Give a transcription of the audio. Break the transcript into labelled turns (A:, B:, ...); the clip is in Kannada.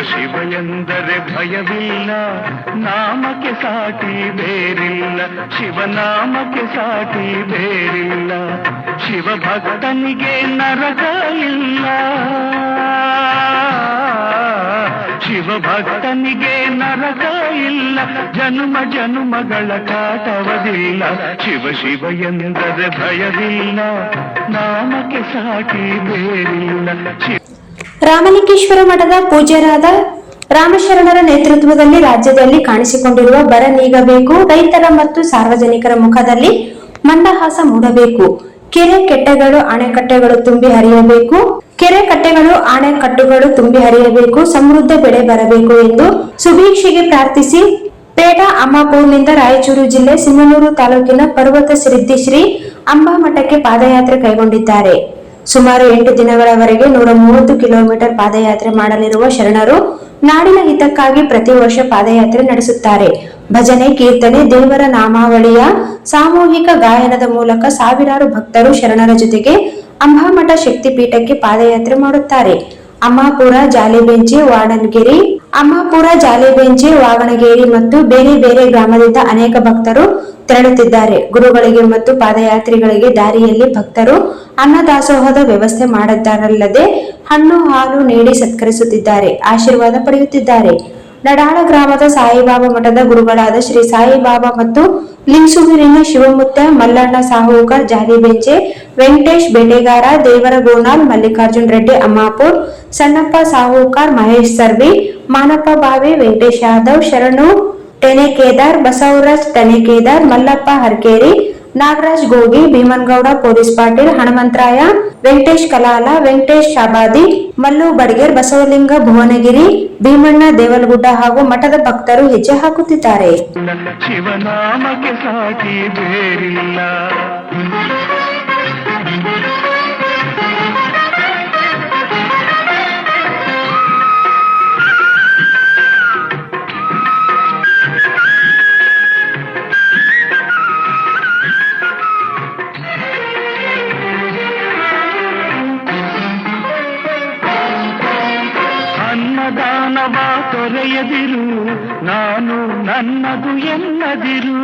A: ಶಿವ ಎಂದರೆ ಭಯವಿಲ್ಲ, ನಾಮಕ್ಕೆ ಸಾಟಿ ಬೇರಿಲ್ಲ, ಶಿವನಾಮಕ್ಕೆ ಸಾಟಿ ಬೇರಿಲ್ಲ. ಶಿವ ಭಕ್ತನಿಗೆ ನರಕ ಇಲ್ಲ, ಶಿವ ಭಕ್ತನಿಗೆ ನರಕ ಇಲ್ಲ, ಜನ್ಮ ಜನ್ಮಗಳ ಕಾಟವದಿಲ್ಲ. ಶಿವ ಶಿವ ಎಂದರೆ ಭಯವಿಲ್ಲ, ನಾಮಕ್ಕೆ ಸಾಟಿ ಬೇರಿಲ್ಲ.
B: ರಾಮಲಿಂಗೇಶ್ವರ ಮಠದ ಪೂಜ್ಯರಾದ ರಾಮಶರಣರ ನೇತೃತ್ವದಲ್ಲಿ ರಾಜ್ಯದಲ್ಲಿ ಕಾಣಿಸಿಕೊಂಡಿರುವ ಬರ ನೀಗಬೇಕು, ರೈತರ ಮತ್ತು ಸಾರ್ವಜನಿಕರ ಮುಖದಲ್ಲಿ ಮಂದಹಾಸ ಮೂಡಬೇಕು, ಕೆರೆ ಕೆಟ್ಟೆಗಳು ಅಣೆಕಟ್ಟೆಗಳು ತುಂಬಿ ಹರಿಯಬೇಕು, ಕೆರೆ ಕಟ್ಟೆಗಳು ಅಣೆಕಟ್ಟುಗಳು ತುಂಬಿ ಹರಿಯಬೇಕು, ಸಮೃದ್ಧ ಬೆಳೆ ಬರಬೇಕು ಎಂದು ಸುಭೀಕ್ಷೆಗೆ ಪ್ರಾರ್ಥಿಸಿ ಪೇಟಾ ಅಮ್ಮಾಪುರ್ನಿಂದ ರಾಯಚೂರು ಜಿಲ್ಲೆ ಸಿಂಧನೂರು ತಾಲೂಕಿನ ಪರ್ವತ ಸಿದ್ಧಿ ಶ್ರೀ ಅಂಬಾ ಮಠಕ್ಕೆ ಪಾದಯಾತ್ರೆ ಕೈಗೊಂಡಿದ್ದಾರೆ. ಸುಮಾರು 8 ದಿನಗಳವರೆಗೆ 130 ಕಿಲೋಮೀಟರ್ ಪಾದಯಾತ್ರೆ ಮಾಡಲಿರುವ ಶರಣರು ನಾಡಿನ ಹಿತಕ್ಕಾಗಿ ಪ್ರತಿ ವರ್ಷ ಪಾದಯಾತ್ರೆ ನಡೆಸುತ್ತಾರೆ. ಭಜನೆ, ಕೀರ್ತನೆ, ದೇವರ ನಾಮಾವಳಿಯ ಸಾಮೂಹಿಕ ಗಾಯನದ ಮೂಲಕ ಸಾವಿರಾರು ಭಕ್ತರು ಶರಣರ ಜೊತೆಗೆ ಅಂಬಾಮಠ ಶಕ್ತಿಪೀಠಕ್ಕೆ ಪಾದಯಾತ್ರೆ ಮಾಡುತ್ತಾರೆ. ಅಮ್ಮಾಪುರ, ಜಾಲೆಬೆಂಚೆ, ವಾಗಣಗೇರಿ ಮತ್ತು ಬೇರೆ ಬೇರೆ ಗ್ರಾಮದಿಂದ ಅನೇಕ ಭಕ್ತರು ತೆರಳುತ್ತಿದ್ದಾರೆ. ಗುರುಗಳಿಗೆ ಮತ್ತು ಪಾದಯಾತ್ರಿಗಳಿಗೆ ದಾರಿಯಲ್ಲಿ ಭಕ್ತರು ಅನ್ನದಾಸೋಹದ ವ್ಯವಸ್ಥೆ ಮಾಡಿದ್ದಾರಲ್ಲದೆ ಹಣ್ಣು ಹಾಲು ನೀಡಿ ಸತ್ಕರಿಸುತ್ತಿದ್ದಾರೆ, ಆಶೀರ್ವಾದ ಪಡೆಯುತ್ತಿದ್ದಾರೆ. ನಡಾಳ ಗ್ರಾಮದ ಸಾಯಿಬಾಬಾ ಮಠದ ಗುರುಗಳಾದ ಶ್ರೀ ಸಾಯಿಬಾಬಾ ಮತ್ತು ಲಿಂಗಸೂರಿನ ಶಿವಮುತ್ತ ಮಲ್ಲಣ್ಣ ಸಾಹುಕರ್ ಜಾಲಿಬೆಂಚೆ, ವೆಂಕಟೇಶ್ ಬೇಟೆಗಾರ, ದೇವರಗೋನಾಲ್, ಮಲ್ಲಿಕಾರ್ಜುನ್ ರೆಡ್ಡಿ ಅಮ್ಮಾಪುರ್, ಸಣ್ಣಪ್ಪ ಸಾಹುಕಾರ್, ಮಹೇಶ್ ಸರ್ವಿ, ಮಾನಪ್ಪ ಬಾವಿ, ವೆಂಕಟೇಶ್ ಯಾದವ್, ಶರಣು ಟೆನೆಕೇದಾರ್, ಬಸವರಾಜ್ ಟೆನೆಕೇದಾರ್, ಮಲ್ಲಪ್ಪ ಹರ್ಕೇರಿ, ನಾಗರಾಜ್ ಗೋಗಿ, ಭೀಮನ್ಗೌಡ ಪೊಲೀಸ್ ಪಾಟೀಲ್, ಹನುಮಂತರಾಯ, ವೆಂಕಟೇಶ್ ಕಲಾಲ, ವೆಂಕಟೇಶ್ ಶಾಬಾದಿ, ಮಲ್ಲು ಬಡಗೇರ್, ಬಸವಲಿಂಗ ಭುವನಗಿರಿ, ಭೀಮಣ್ಣ ದೇವಲಗುಡ್ಡ ಹಾಗೂ ಮಠದ ಭಕ್ತರು ಹೆಜ್ಜೆ ಹಾಕುತ್ತಿದ್ದಾರೆ.
A: ಶಿವನಾಮಕ್ಕೆ ಸಾಟಿ ಬೇರಿಲ್ಲ. ಅನ್ನದಾನವ ತೊರೆಯದಿರು, ನಾನು ನನ್ನದು ಎನ್ನದಿರು.